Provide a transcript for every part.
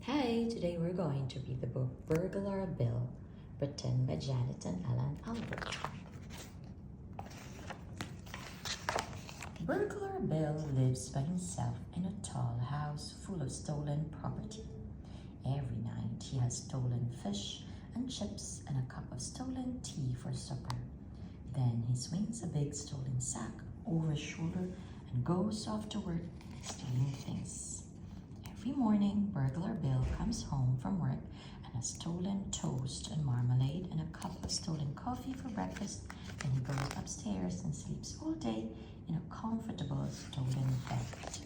Hi, today we're going to read the book Burglar Bill, written by Janet and Allan Alberg. Burglar Bill lives by himself in a tall house full of stolen property. Every night he has stolen fish and chips and a cup of stolen tea for supper. Then he swings a big stolen sack over his shoulder and goes off to work stealing things. Every morning, Burglar Bill comes home from work and has stolen toast and marmalade and a cup of stolen coffee for breakfast. Then he goes upstairs and sleeps all day in a comfortable stolen bed.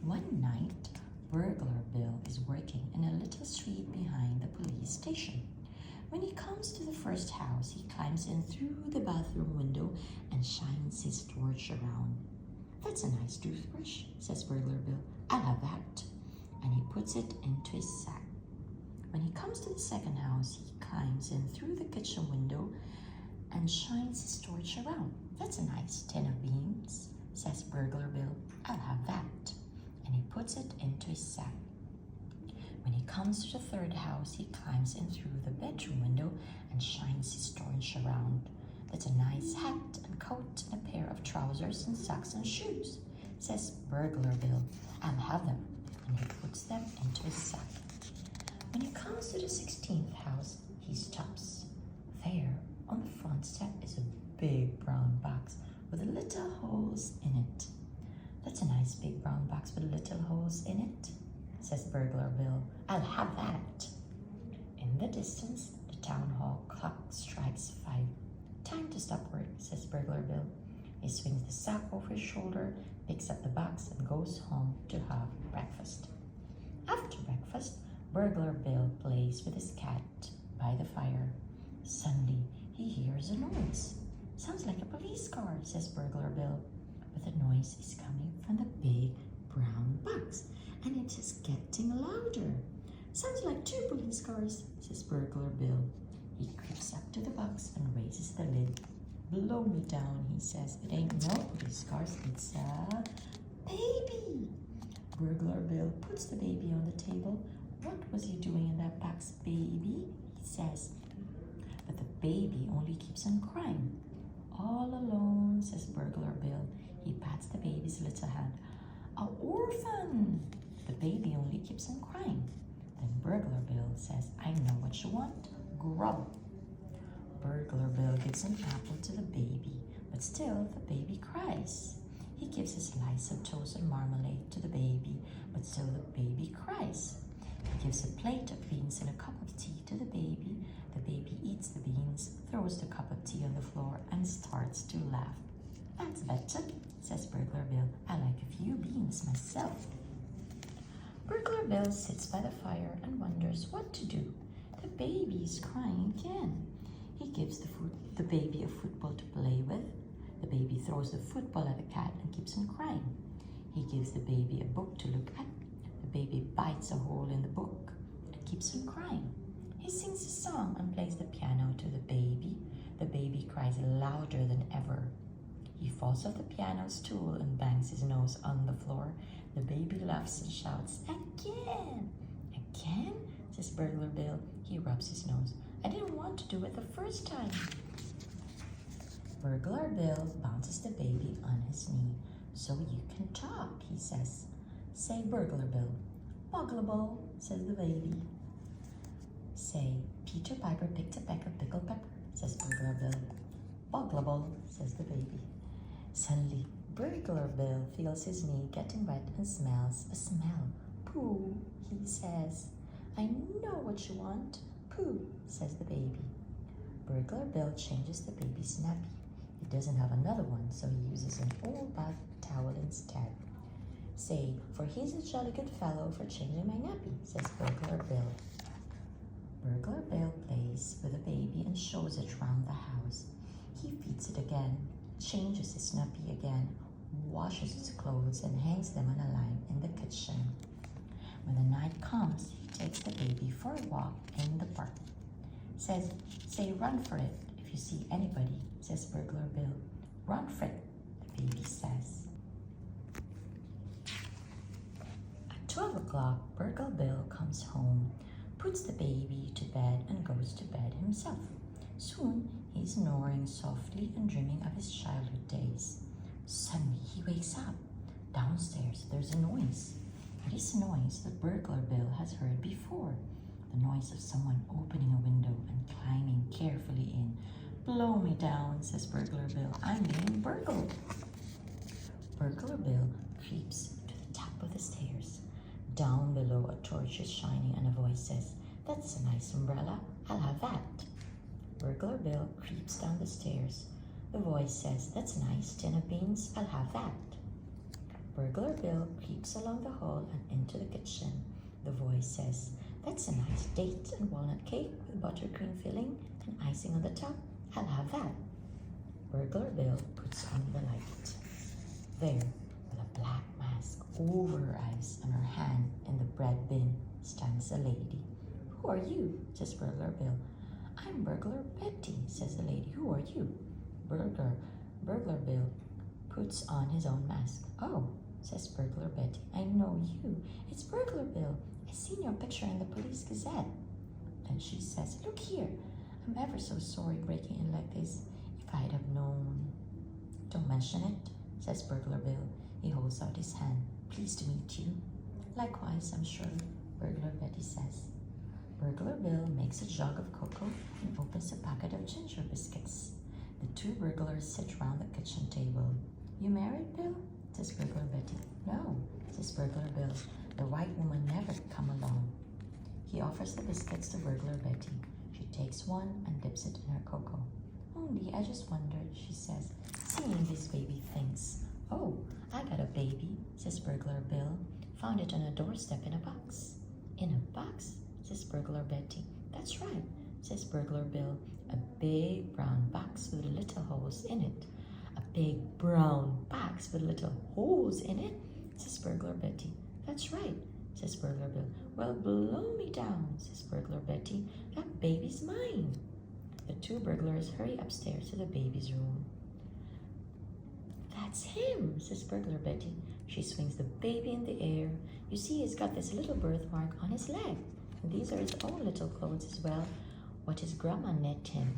One night, Burglar Bill is working in a little street behind the police station. When he comes to the first house, he climbs in through the bathroom window and shines his torch around. "That's a nice toothbrush," says Burglar Bill. "I'll have that." And he puts it into his sack. When he comes to the second house, he climbs in through the kitchen window and shines his torch around. "That's a nice tin of beans," says Burglar Bill. "I'll have that." And he puts it into his sack. When he comes to the third house, he climbs in through the bedroom window and shines his torch around. "That's a nice hat and coat and a pair of trousers and socks and shoes," says Burglar Bill. "I'll have them." And he puts them into his sack. When he comes to the 16th house, he stops. There, on the front step, is a big brown box with little holes in it. "That's a nice big brown box with little holes in it," says Burglar Bill. "I'll have that." In the distance, the town hall clock strikes 5. "Time to stop work," says Burglar Bill. He swings the sack over his shoulder, picks up the box, and goes home to have breakfast. After breakfast, Burglar Bill plays with his cat by the fire. Suddenly, he hears a noise. "Sounds like a police car," says Burglar Bill. But the noise is coming from the big brown box, and it is getting louder. "Sounds like 2 police cars," says Burglar Bill. He creeps up to the box and raises the lid. "Blow me down," he says. "It ain't no police cars, it's a baby." Burglar Bill puts the baby on the table. "What was you doing in that box, baby?" he says. But the baby only keeps on crying. "All alone," says Burglar Bill. He pats the baby's little hand. "A orphan!" The baby only keeps on crying. Then Burglar Bill says, "I know what you want. Grub." Burglar Bill gives an apple to the baby, but still the baby cries. He gives a slice of toast and marmalade to the baby, but still the baby cries. He gives a plate of beans and a cup of tea to the baby. The baby eats the beans, throws the cup of tea on the floor, and starts to laugh. "That's better," says Burglar Bill. "I like a few beans myself." Burglar Bill sits by the fire and wonders what to do. The baby is crying again. He gives the baby a football to play with. The baby throws the football at the cat and keeps on crying. He gives the baby a book to look at. The baby bites a hole in the book and keeps on crying. He sings a song and plays the piano to the baby. The baby cries louder than ever. He falls off the piano stool and bangs his nose on the floor. The baby laughs and shouts, "Again!" "Again?" says Burglar Bill. He rubs his nose. "I didn't want to do it the first time." Burglar Bill bounces the baby on his knee. "So you can talk," he says. "Say, Burglar Bill." "Bogglable," says the baby. "Say, Peter Piper picked a peck of pickled pepper," says Burglar Bill. "Bogglable," says the baby. Suddenly, Burglar Bill feels his knee getting wet and smells a smell. "Pooh," he says. "I know what you want." "Pooh," says the baby. Burglar Bill changes the baby's nappy. He doesn't have another one, so he uses an old bath towel instead. "Say, for he's a jolly good fellow for changing my nappy," says Burglar Bill. Burglar Bill plays with the baby and shows it round the house. He feeds it again, changes his nappy again, washes its clothes, and hangs them on a line in the kitchen. When the night comes, he takes the baby for a walk in the park. Say, "Run for it if you see anybody," says Burglar Bill. "Run for it," the baby says. At 12 o'clock, o'clock, Burglar Bill comes home, puts the baby to bed and goes to bed himself. Soon, he's snoring softly and dreaming of his childhood days. Suddenly, he wakes up. Downstairs, there's a noise. It is a noise that Burglar Bill has heard before. The noise of someone opening a window and climbing carefully in. "Blow me down," says Burglar Bill. "I'm being burgled." Burglar Bill creeps to the top of the stairs. Down below, a torch is shining and a voice says, "That's a nice umbrella. I'll have that." Burglar Bill creeps down the stairs. The voice says, "That's nice. Tin of beans. I'll have that." Burglar Bill creeps along the hall and into the kitchen. The voice says, "That's a nice date and walnut cake with buttercream filling and icing on the top. I'll have that." Burglar Bill puts on the light. There, with a black mask over her eyes and her hand in the bread bin, stands a lady. "Who are you?" says Burglar Bill. "I'm Burglar Betty," says the lady. "Who are you?" Burglar Bill puts on his own mask. "Oh," says Burglar Betty, "I know you. It's Burglar Bill. I've seen your picture in the Police Gazette." Then she says, "Look here. I'm ever so sorry breaking in like this. If I'd have known." "Don't mention it," says Burglar Bill. He holds out his hand. "Pleased to meet you." "Likewise, I'm sure," Burglar Betty says. Burglar Bill makes a jug of cocoa and opens a packet of ginger biscuits. The two burglars sit round the kitchen table. "You married, Bill?" says Burglar Betty. "No," says Burglar Bill. "The right woman never come along." He offers the biscuits to Burglar Betty. She takes one and dips it in her cocoa. "Only, I just wondered," she says, "seeing these baby things." "Oh, I got a baby," says Burglar Bill. "Found it on a doorstep in a box." "In a box?" says Burglar Betty. "That's right," says Burglar Bill. "A big brown box with little holes in it." "A big brown box with little holes in it?" says Burglar Betty. "That's right," says Burglar Bill. "Well, blow me down," says Burglar Betty. "That baby's mine." The two burglars hurry upstairs to the baby's room. "That's him," says Burglar Betty. She swings the baby in the air. "You see, he's got this little birthmark on his leg. And these are his own little clothes as well, what his grandma knit him."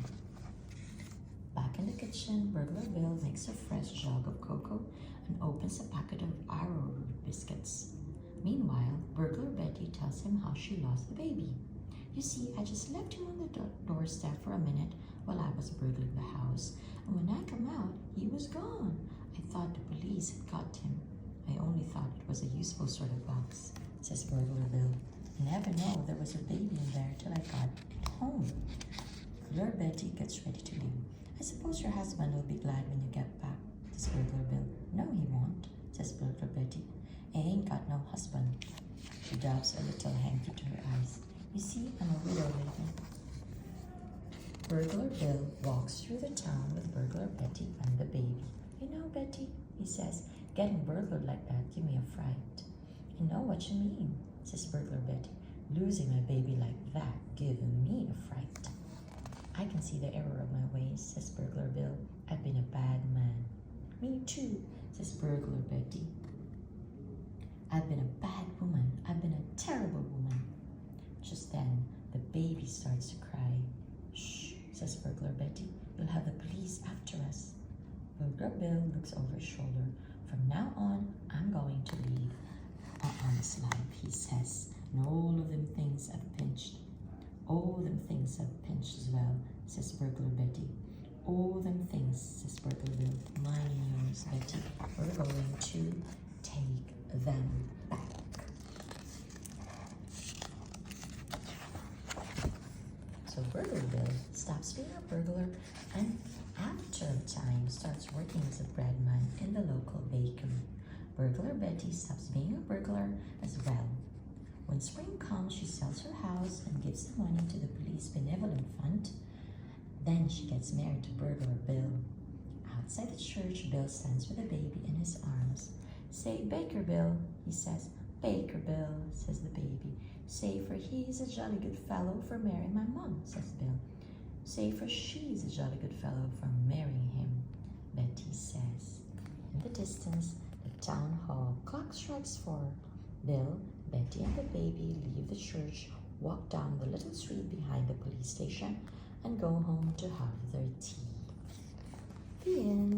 Back in the kitchen, Burglar Bill makes a fresh jug of cocoa and opens a packet of arrowroot biscuits. Meanwhile, Burglar Betty tells him how she lost the baby. "You see, I just left him on the doorstep for a minute while I was burgling the house, and when I come out, he was gone. I thought the police had got him. I only thought it was a useful sort of box," says Burglar Bill. "Never know there was a baby in there till I got it home." Burglar Betty gets ready to leave. "I suppose your husband will be glad when you get back," says Burglar Bill. "No, he won't," says Burglar Betty. "I ain't got no husband." She dabs a little hanky to her eyes. "You see, I'm a widow lady." Burglar Bill walks through the town with Burglar Betty and the baby. "You know, Betty," he says, "getting burglared like that give me a fright." "I know what you mean," says Burglar Betty. "Losing my baby like that giving me a fright." "I can see the error of my ways," says Burglar Bill. "I've been a bad man." "Me too," says Burglar Betty. "I've been a bad woman. I've been a terrible woman." Just then, the baby starts to cry. "Shh," says Burglar Betty. "You'll have the police after us." Burglar Bill looks over his shoulder. "From now on, I'm going to lead an honest life," he says. "And all of them things I've pinched. All them things I've pinched as well," says Burglar Betty. "All them things," says Burglar Bill. "Mine and yours, Betty. We're going to take them back." So Burglar Bill stops being a burglar and after a time starts working as a bread man in the local bakery. Burglar Betty stops being a burglar as well. When spring comes, she sells her house and gives the money to the police benevolent fund. Then she gets married to Burglar Bill. Outside the church, Bill stands with a baby in his arms. "Say, Baker Bill," he says. "Baker Bill," says the baby. "Say, for he's a jolly good fellow for marrying my mom," says Bill. "Say, for she's a jolly good fellow for marrying him," Betty says. In the distance, the town hall clock strikes 4. Bill Betty and the baby leave the church, walk down the little street behind the police station, and go home to have their tea. The end.